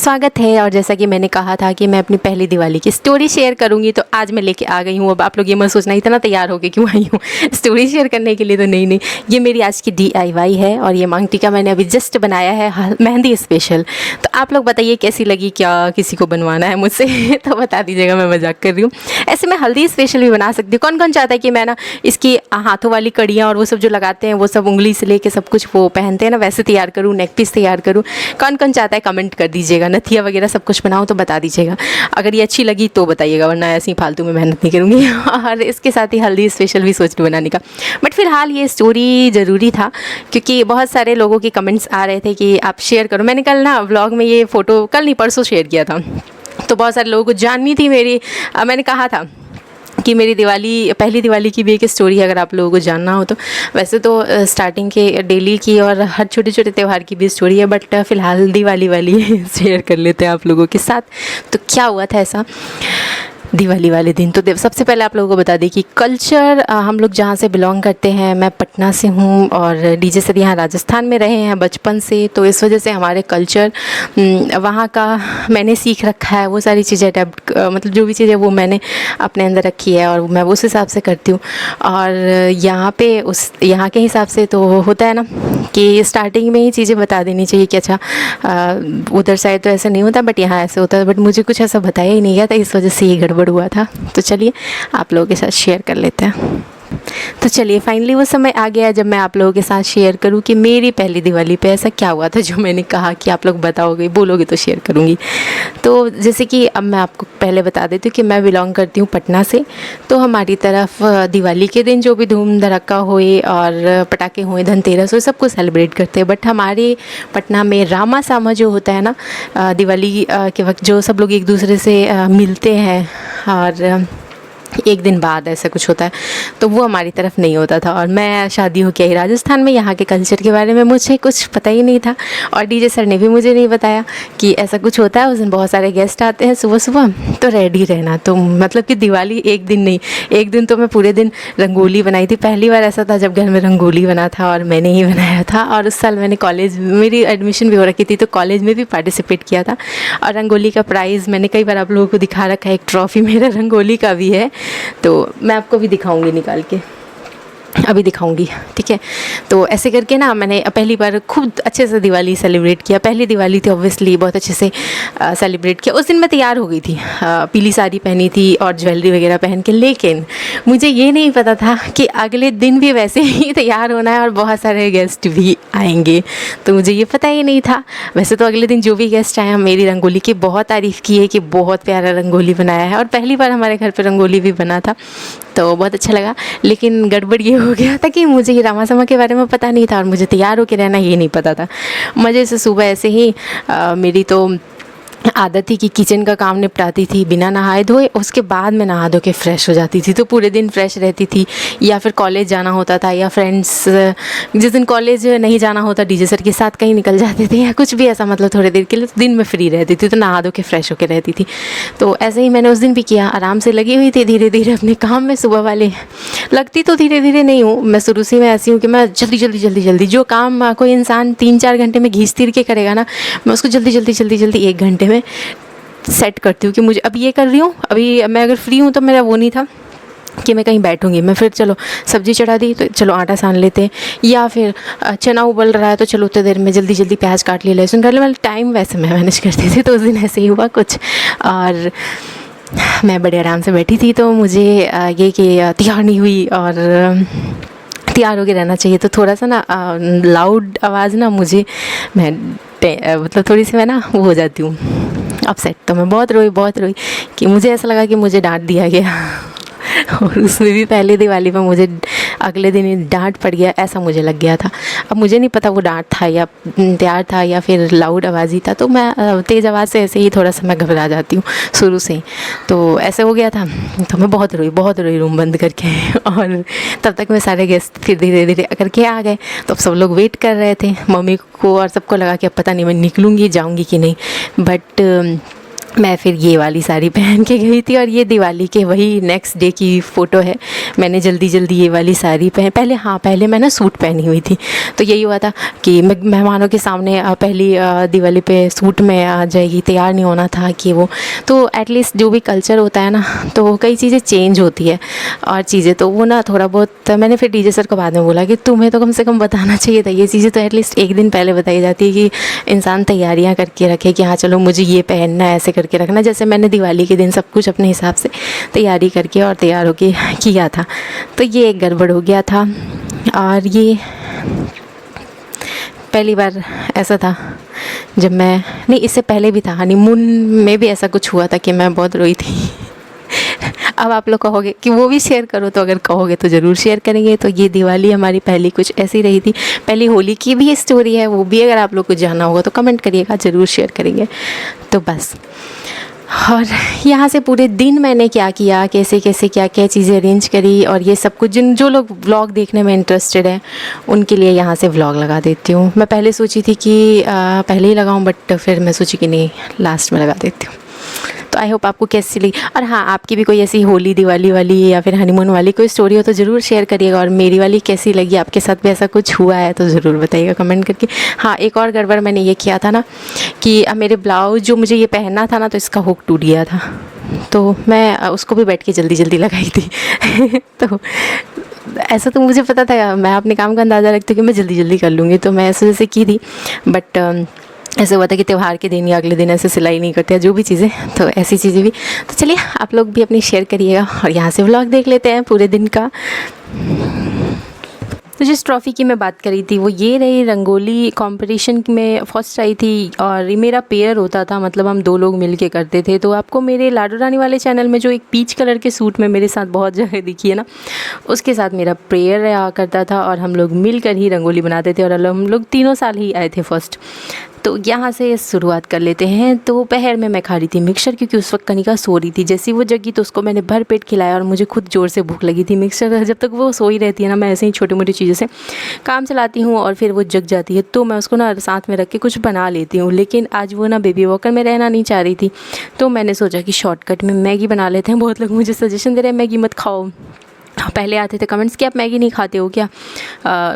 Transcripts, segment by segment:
स्वागत है। और जैसा कि मैंने कहा था कि मैं अपनी पहली दिवाली की स्टोरी शेयर करूंगी, तो आज मैं लेके आ गई हूँ। अब आप लोग ये मत सोचना इतना तैयार होके क्यों आई हूँ स्टोरी शेयर करने के लिए, तो नहीं, ये मेरी आज की DIY है। और ये मांग टीका मैंने अभी जस्ट बनाया है, मेहंदी स्पेशल। तो आप लोग बताइए कैसी लगी, क्या किसी को बनवाना है मुझसे तो बता दीजिएगा, मैं मजाक कर रही हूँ। ऐसे मैं हल्दी स्पेशल भी बना सकती हूँ। कौन कौन चाहता है कि मैं ना इसकी हाथों वाली कड़ियाँ और वो सब जो लगाते हैं वो सब उंगली से लेके सब कुछ वो पहनते हैं ना, वैसे तैयार करूँ, नेक पीस तैयार करूँ? कौन कौन चाहता है कमेंट कर दीजिएगा। नथिया वगैरह सब कुछ बनाऊँ तो बता दीजिएगा। अगर ये अच्छी लगी तो बताइएगा, वरना ऐसे ही फालतू में मेहनत नहीं करूँगी और इसके साथ ही हल्दी स्पेशल भी सोच रही बनाने का। बट फिलहाल ये स्टोरी ज़रूरी था क्योंकि बहुत सारे लोगों के कमेंट्स आ रहे थे कि आप शेयर करो। मैंने कल ना व्लॉग में ये फ़ोटो, कल नहीं परसों शेयर किया था, तो बहुत सारे लोगों को जाननी थी मेरी। मैंने कहा था कि मेरी पहली दिवाली की भी एक स्टोरी है, अगर आप लोगों को जानना हो तो। वैसे तो स्टार्टिंग के डेली की और हर छोटे छोटे त्यौहार की भी स्टोरी है, बट फ़िलहाल दिवाली वाली शेयर कर लेते हैं आप लोगों के साथ। तो क्या हुआ था ऐसा दिवाली वाले दिन, तो सबसे पहले आप लोगों को बता दें कि कल्चर, हम लोग जहाँ से बिलोंग करते हैं, मैं पटना से हूँ और डीजे सर यहाँ राजस्थान में रहे हैं बचपन से, तो इस वजह से हमारे कल्चर वहाँ का मैंने सीख रखा है। वो सारी चीज़ें अडेप्ट, मतलब जो भी चीज़ें वो मैंने अपने अंदर रखी है और मैं उस हिसाब से करती हूँ। और यहाँ के हिसाब से तो होता है ना कि स्टार्टिंग में ही चीज़ें बता देनी चाहिए कि अच्छा उधर साइड तो ऐसा नहीं होता बट यहाँ ऐसे होता है, बट मुझे कुछ ऐसा बताया ही नहीं गया था, इस वजह से ये गड़बड़ हुआ था। तो चलिए आप लोगों के साथ शेयर कर लेते हैं। तो चलिए फाइनली वो समय आ गया जब मैं आप लोगों के साथ शेयर करूं कि मेरी पहली दिवाली पे ऐसा क्या हुआ था जो मैंने कहा कि आप लोग बताओगे, बोलोगे तो शेयर करूंगी। तो जैसे कि अब मैं आपको पहले बता देती हूँ कि मैं बिलोंग करती हूँ पटना से। तो हमारी तरफ दिवाली के दिन जो भी धूम धड़क्का होए और पटाखे होए, धनतेरस हो, सब कुछ सेलिब्रेट करते हैं। बट हमारे पटना में रामा सामा जो होता है ना, दिवाली के वक्त जो सब लोग एक दूसरे से मिलते हैं और एक दिन बाद ऐसा कुछ होता है, तो वो हमारी तरफ नहीं होता था। और मैं शादी हो के आई राजस्थान में, यहाँ के कल्चर के बारे में मुझे कुछ पता ही नहीं था और डीजे सर ने भी मुझे नहीं बताया कि ऐसा कुछ होता है। उस दिन बहुत सारे गेस्ट आते हैं सुबह सुबह, तो रेडी रहना। तो मतलब कि दिवाली एक दिन नहीं, एक दिन तो मैं पूरे दिन रंगोली बनाई थी। पहली बार ऐसा था जब घर में रंगोली बना था और मैंने ही बनाया था। और उस साल मैंने कॉलेज, मेरी एडमिशन भी हो रखी थी, तो कॉलेज में भी पार्टिसिपेट किया था। और रंगोली का प्राइज़ मैंने कई बार आप लोगों को दिखा रखा है, एक ट्रॉफ़ी मेरा रंगोली का भी है, तो मैं आपको भी दिखाऊंगी, निकाल के अभी दिखाऊंगी, ठीक है। तो ऐसे करके ना मैंने पहली बार खूब अच्छे से दिवाली सेलिब्रेट किया। पहली दिवाली थी, ऑब्वियसली बहुत अच्छे से सेलिब्रेट किया। उस दिन मैं तैयार हो गई थी, पीली साड़ी पहनी थी और ज्वेलरी वगैरह पहन के, लेकिन मुझे ये नहीं पता था कि अगले दिन भी वैसे ही तैयार होना है और बहुत सारे गेस्ट भी आएंगे, तो मुझे ये पता ही नहीं था। वैसे तो अगले दिन जो भी गेस्ट आए, मेरी रंगोली की बहुत तारीफ़ की है कि बहुत प्यारा रंगोली बनाया है, और पहली बार हमारे घर पर रंगोली भी बना था, तो बहुत अच्छा लगा। लेकिन गड़बड़ ये हो गया था कि मुझे ये रामा सामा के बारे में पता नहीं था और मुझे तैयार होकर रहना ये नहीं पता था। मज़े से सुबह ऐसे ही मेरी तो आदत थी कि किचन का काम निपटाती थी बिना नहाए धोए, उसके बाद मैं नहा धो के फ़्रेश हो जाती थी, तो पूरे दिन फ्रेश रहती थी। या फिर कॉलेज जाना होता था, या फ्रेंड्स जिस दिन कॉलेज नहीं जाना होता डीजे सर के साथ कहीं निकल जाते थे, या कुछ भी ऐसा, मतलब थोड़ी देर के लिए, तो दिन में फ्री रहती थी, तो नहा धो के फ़्रेश होकर रहती थी। तो ऐसे ही मैंने उस दिन भी किया, आराम से लगी हुई थी धीरे धीरे अपने काम में सुबह वाले। लगती तो धीरे धीरे नहीं हूँ, मैं शुरू से मैं ऐसी हूँ कि मैं जल्दी जो काम कोई इंसान 3-4 घंटे में घींच तीर के करेगा ना, मैं उसको जल्दी 1 घंटे में सेट करती हूँ कि मुझे अभी ये कर रही हूँ। अभी मैं अगर फ्री हूँ तो मेरा वो नहीं था कि मैं कहीं बैठूंगी, मैं फिर चलो सब्ज़ी चढ़ा दी तो चलो आटा सान लेते हैं, या फिर चना उबल रहा है तो चलो उतनी देर में जल्दी प्याज काट लिया, लहसुन काट लिया। मतलब टाइम वैसे मैं मैनेज करती थी, तो उस दिन ऐसे ही हुआ कुछ, और मैं बड़े आराम से बैठी थी। तो मुझे ये कि तैयार नहीं हुई और तैयार होके रहना चाहिए, तो थोड़ा सा ना लाउड आवाज़ ना मुझे, मैं मतलब थोड़ी सी मैं ना वो हो जाती हूँ अपसेट। तो मैं बहुत रोई कि मुझे ऐसा लगा कि मुझे डांट दिया गया और उसमें भी पहली दिवाली पर मुझे अगले दिन ही डांट पड़ गया, ऐसा मुझे लग गया था। अब मुझे नहीं पता वो डांट था या प्यार था या फिर लाउड आवाज़ ही था, तो मैं तेज़ आवाज़ से ऐसे ही थोड़ा सा मैं घबरा जाती हूँ शुरू से ही, तो ऐसे हो गया था। तो मैं बहुत रोई रूम बंद करके और तब तक मैं सारे गेस्ट फिर धीरे धीरे करके आ गए। तो अब सब लोग वेट कर रहे थे, मम्मी को और सबको लगा कि अब पता नहीं मैं निकलूँगी, जाऊँगी कि नहीं। बट मैं फिर ये वाली साड़ी पहन के गई थी और ये दिवाली के वही नेक्स्ट डे की फ़ोटो है। मैंने जल्दी जल्दी ये वाली साड़ी पहले मैं ना सूट पहनी हुई थी। तो यही हुआ था कि मेहमानों के सामने पहली दिवाली पे सूट में आ जाएगी, तैयार नहीं होना था कि वो, तो एटलीस्ट जो भी कल्चर होता है ना, तो कई चीज़ें चेंज होती है और चीज़ें तो वो ना थोड़ा बहुत, मैंने फिर डीजे सर को बाद में बोला कि तुम्हें तो कम से कम बताना चाहिए था, ये चीज़ें तो एटलीस्ट एक दिन पहले बताई जाती है कि इंसान तैयारियाँ करके रखे कि हाँ चलो मुझे ये पहनना है, ऐसे करके रखना। जैसे मैंने दिवाली के दिन सब कुछ अपने हिसाब से तैयारी करके और तैयार होके किया था, तो ये एक गड़बड़ हो गया था। और ये पहली बार ऐसा था जब मैं, नहीं इससे पहले भी था, हनीमून में भी ऐसा कुछ हुआ था कि मैं बहुत रोई थी। अब आप लोग कहोगे कि वो भी शेयर करो, तो अगर कहोगे तो ज़रूर शेयर करेंगे। तो ये दिवाली हमारी पहली कुछ ऐसी रही थी। पहली होली की भी स्टोरी है, वो भी अगर आप लोग को जानना होगा तो कमेंट करिएगा, ज़रूर शेयर करेंगे। तो बस, और यहाँ से पूरे दिन मैंने क्या किया, कैसे कैसे क्या क्या चीज़ें अरेंज करी, और ये सब कुछ जो लोग व्लॉग देखने में इंटरेस्टेड है उनके लिए यहाँ से व्लॉग लगा देती हूँ। मैं पहले सोची थी कि पहले ही लगाऊँ, बट फिर मैं सोची कि नहीं, लास्ट में लगा देती हूँ। तो आई होप आपको कैसी लगी, और हाँ आपकी भी कोई ऐसी होली दिवाली वाली या फिर हनीमून वाली कोई स्टोरी हो तो ज़रूर शेयर करिएगा। और मेरी वाली कैसी लगी, आपके साथ भी ऐसा कुछ हुआ है तो ज़रूर बताइएगा कमेंट करके। हाँ, एक और गड़बड़ मैंने ये किया था ना कि मेरे ब्लाउज जो मुझे ये पहनना था ना, तो इसका हुक टूट गया था, तो मैं उसको भी बैठ के जल्दी जल्दी लगाई थी। तो ऐसा तो मुझे पता था, मैं अपने काम का अंदाज़ा रखती हूँ कि मैं जल्दी जल्दी कर लूँगी, तो मैं ऐसे जैसे की थी। बट ऐसे हुआ था कि त्यौहार के दिन या अगले दिन ऐसे सिलाई नहीं करते हैं जो भी चीज़ें, तो ऐसी चीज़ें भी। तो चलिए आप लोग भी अपनी शेयर करिएगा, और यहाँ से व्लॉग देख लेते हैं पूरे दिन का। तो जिस ट्रॉफ़ी की मैं बात करी थी वो ये रही, रंगोली कंपटीशन में फर्स्ट आई थी, और ये मेरा पेयर होता था, मतलब हम 2 लोग मिल के करते थे। तो आपको मेरे लाडो रानी वाले चैनल में जो एक पीच कलर के सूट में मेरे साथ बहुत जगह दिखी है ना, उसके साथ मेरा पेयर रहा करता था, और हम लोग मिल कर ही रंगोली बनाते थे, और हम लोग 3 साल ही आए थे फर्स्ट। तो यहाँ से शुरुआत कर लेते हैं। तो दोपहर में मैं खा रही थी मिक्सचर, क्योंकि उस वक्त कनिका सो रही थी। जैसे ही वो जगी तो उसको मैंने भर पेट खिलाया, और मुझे खुद ज़ोर से भूख लगी थी। मिक्सचर जब तक वो सो ही रहती है ना, मैं ऐसे ही छोटी मोटी चीज़ों से काम चलाती हूँ, और फिर वो जग जाती है तो मैं उसको ना साथ में रख के कुछ बना लेती हूँ। लेकिन आज वो ना बेबी वॉकर में रहना नहीं चाह रही थी, तो मैंने सोचा कि शॉर्टकट में मैगी बना लेते हैं। बहुत लोग मुझे सजेशन दे रहे हैं मैगी मत खाओ, पहले आते थे कमेंट्स कि आप मैगी नहीं खाते हो क्या,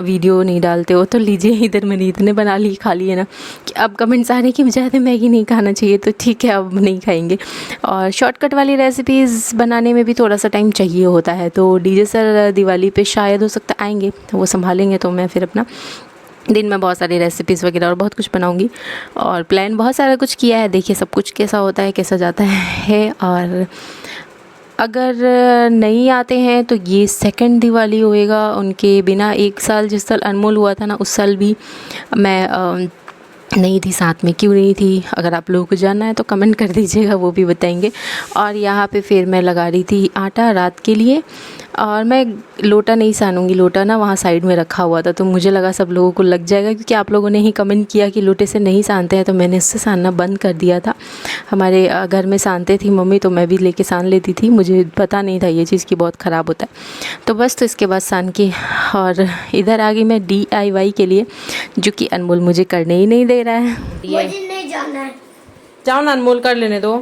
वीडियो नहीं डालते हो। तो लीजिए, इधर मैंने इतने बना ली, खा लिए ना, कि अब कमेंट्स आ रहे कि ज़्यादा मैगी नहीं खाना चाहिए, तो ठीक है अब नहीं खाएंगे। और शॉर्टकट वाली रेसिपीज़ बनाने में भी थोड़ा सा टाइम चाहिए होता है। तो डीजे सर दिवाली पे शायद हो सकता आएंगे, तो वो संभालेंगे, तो मैं फिर अपना दिन में बहुत सारी रेसिपीज़ वगैरह और बहुत कुछ बनाऊंगी, और प्लान बहुत सारा कुछ किया है। देखिए सब कुछ कैसा होता है, कैसा जाता है। और अगर नहीं आते हैं तो ये सेकंड दिवाली होएगा उनके बिना। 1 साल जिस साल अनमोल हुआ था ना, उस साल भी मैं नहीं थी साथ में। क्यों नहीं थी, अगर आप लोगों को जानना है तो कमेंट कर दीजिएगा, वो भी बताएंगे। और यहाँ पे फिर मैं लगा रही थी आटा रात के लिए, और मैं लोटा नहीं सानूंगी, लोटा ना वहाँ साइड में रखा हुआ था, तो मुझे लगा सब लोगों को लग जाएगा, क्योंकि आप लोगों ने ही कमेंट किया कि लोटे से नहीं सानते हैं, तो मैंने इससे सानना बंद कर दिया था। हमारे घर में सानते थी मम्मी, तो मैं भी लेके सान लेती थी, मुझे पता नहीं था ये चीज़ की बहुत ख़राब होता है। तो बस, तो इसके बाद सान के और इधर आ गई मैं DIY के लिए, जो कि अनमोल मुझे करने ही नहीं दे रहा है। मुझे नहीं जाना है। जाओ ना, अनमोल कर लेने दो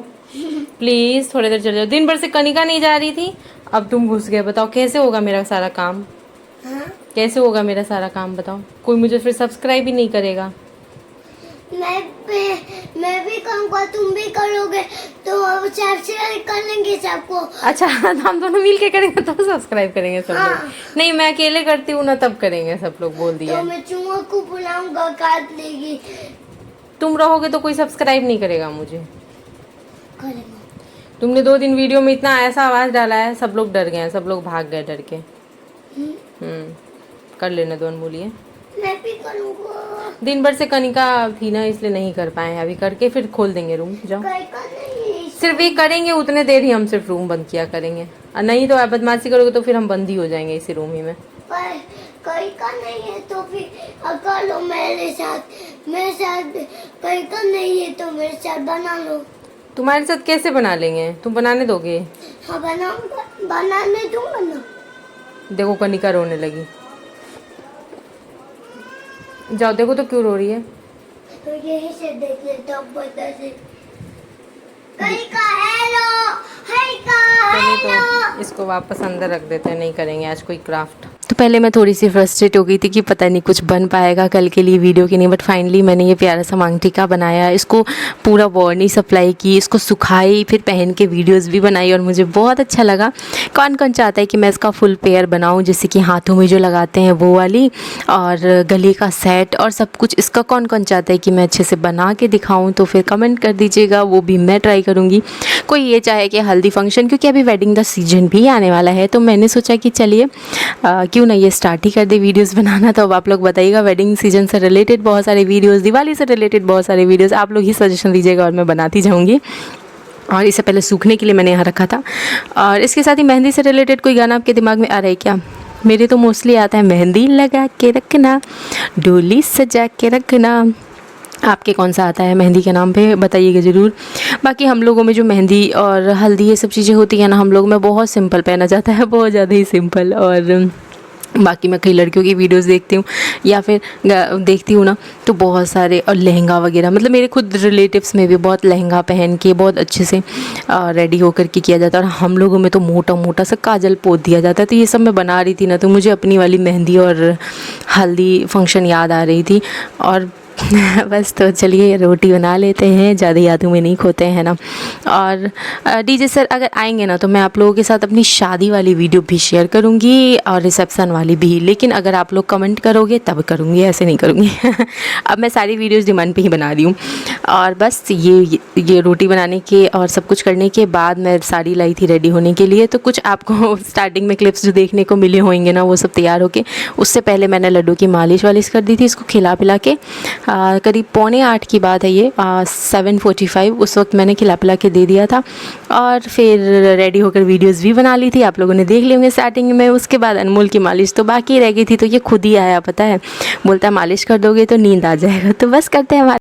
प्लीज़, थोड़ी देर चल जाओ। दिन भर से कनिका नहीं जा रही थी, अब तुम घुस गए। बताओ कैसे होगा मेरा सारा काम? हाँ? कैसे होगा मेरा सारा काम बताओ? कोई मुझे फिर सब्सक्राइब ही नहीं करेगा। मैं भी करूँगा, तुम भी करोगे, तो अब सब्सक्राइब कर लेंगे सबको। अच्छा, तो हम दोनों मिल के करेंगे तो सब्सक्राइब करेंगे सब हाँ। लोग। नहीं, मैं अकेले करती हूँ ना, तब करेंगे सब लोग, बोल दिया। तो मैं चुम्मा को बुलाऊंगा, काट लेगी। तुम रहोगे तो कोई सब्सक्राइब नहीं करेगा मुझे। करेगा। तुमने 2 दिन वीडियो में इतना ऐसा आवाज़ डाला है, सब लोग डर गए हैं, सब लोग भाग गए डर के। कर लेने दो अनमोलिए। मैं भी करूँगा। दिन भर से कनिका थी ना, इसलिए नहीं कर पाए। अभी करके फिर खोल देंगे रूम। जाओ, नहीं। सिर्फ ये करेंगे उतने देर ही, हम सिर्फ रूम बंद किया करेंगे, और नहीं तो आप बदमाशी करोगे तो फिर हम बंद ही हो जाएंगे इसी रूम ही में। कहीं का नहीं है तो फिर कर लो मेरे साथ कहीं का नहीं है तो मेरे साथ बना लो। तुम्हारे साथ कैसे बना लेंगे? तुम बनाने दोगे? हाँ बनाऊंगा, बनाने दूंगा ना। देखो कनिका रोने लगी। जाओ, देखो तो क्यों रो रही है। तो यही से देख लेता हूँ, पता से कहीं इसको वापस अंदर रख देते हैं, नहीं करेंगे आज कोई क्राफ्ट। तो पहले मैं थोड़ी सी फ्रस्ट्रेट हो गई थी कि पता नहीं कुछ बन पाएगा कल के लिए वीडियो के नहीं, बट फाइनली मैंने ये प्यारा सा मांग टीका बनाया, इसको पूरा वार्निश अप्लाई की, इसको सुखाई, फिर पहन के वीडियोस भी बनाई और मुझे बहुत अच्छा लगा। कौन कौन चाहता है कि मैं इसका फुल पेयर बनाऊं, जैसे कि हाथों में जो लगाते हैं वो वाली, और गले का सेट और सब कुछ, इसका कौन कौन चाहता है कि मैं अच्छे से बना के दिखाऊं, तो फिर कमेंट कर दीजिएगा, वो भी मैं ट्राई करूँगी। कोई ये चाहे कि हल्दी फंक्शन, क्योंकि अभी वेडिंग का सीजन भी आने वाला है, तो मैंने सोचा कि चलिए क्यों ना ये स्टार्ट ही कर दे वीडियोस बनाना। तो अब आप लोग बताइएगा, वेडिंग सीजन से रिलेटेड बहुत सारे वीडियोस, दिवाली से रिलेटेड बहुत सारे वीडियोस आप लोग ही सजेशन दीजिएगा और मैं बनाती जाऊँगी। और इससे पहले सूखने के लिए मैंने यहाँ रखा था। और इसके साथ ही मेहंदी से रिलेटेड कोई गाना आपके दिमाग में आ रहा है क्या? मेरे तो मोस्टली आता है, मेहंदी लगा के रखना, डोली सजा के रखना। आपके कौन सा आता है मेहंदी के नाम पे, बताइएगा ज़रूर। बाकी हम लोगों में जो मेहंदी और हल्दी ये सब चीज़ें होती हैं ना, हम लोग में बहुत सिंपल पहना जाता है, बहुत ज़्यादा ही सिंपल। और बाकी मैं कई लड़कियों की वीडियोस देखती हूँ या फिर देखती हूँ ना, तो बहुत सारे, और लहंगा वगैरह, मतलब मेरे खुद रिलेटिव्स में भी बहुत लहंगा पहन के बहुत अच्छे से रेडी होकर के किया जाता है। और हम लोगों में तो मोटा मोटा सा काजल पोत दिया जाता है। तो ये सब मैं बना रही थी ना, तो मुझे अपनी वाली मेहंदी और हल्दी फंक्शन याद आ रही थी। और बस, तो चलिए रोटी बना लेते हैं, ज़्यादा यादों में नहीं खोते हैं ना। और डीजे सर अगर आएंगे ना, तो मैं आप लोगों के साथ अपनी शादी वाली वीडियो भी शेयर करूँगी और रिसेप्शन वाली भी, लेकिन अगर आप लोग कमेंट करोगे तब करूँगी, ऐसे नहीं करूँगी। अब मैं सारी वीडियोस डिमांड पे ही बना रही हूँ। और बस ये रोटी बनाने के और सब कुछ करने के बाद मैं साड़ी लाई थी रेडी होने के लिए। तो कुछ आपको स्टार्टिंग में क्लिप्स जो देखने को मिले होंगे ना, वो सब तैयार होके, उससे पहले मैंने लड्डू की मालिश वालिश कर दी थी, इसको खिला पिला के। करीब 7:45 की बात है ये, 7:45 उस वक्त मैंने खिला पिला के दे दिया था। और फिर रेडी होकर वीडियोस भी बना ली थी, आप लोगों ने देख लिए होंगे स्टार्टिंग में। उसके बाद अनमोल की मालिश तो बाकी रह गई थी, तो ये खुद ही आया, पता है, बोलता है मालिश कर दोगे तो नींद आ जाएगा। तो बस करते हैं हमारे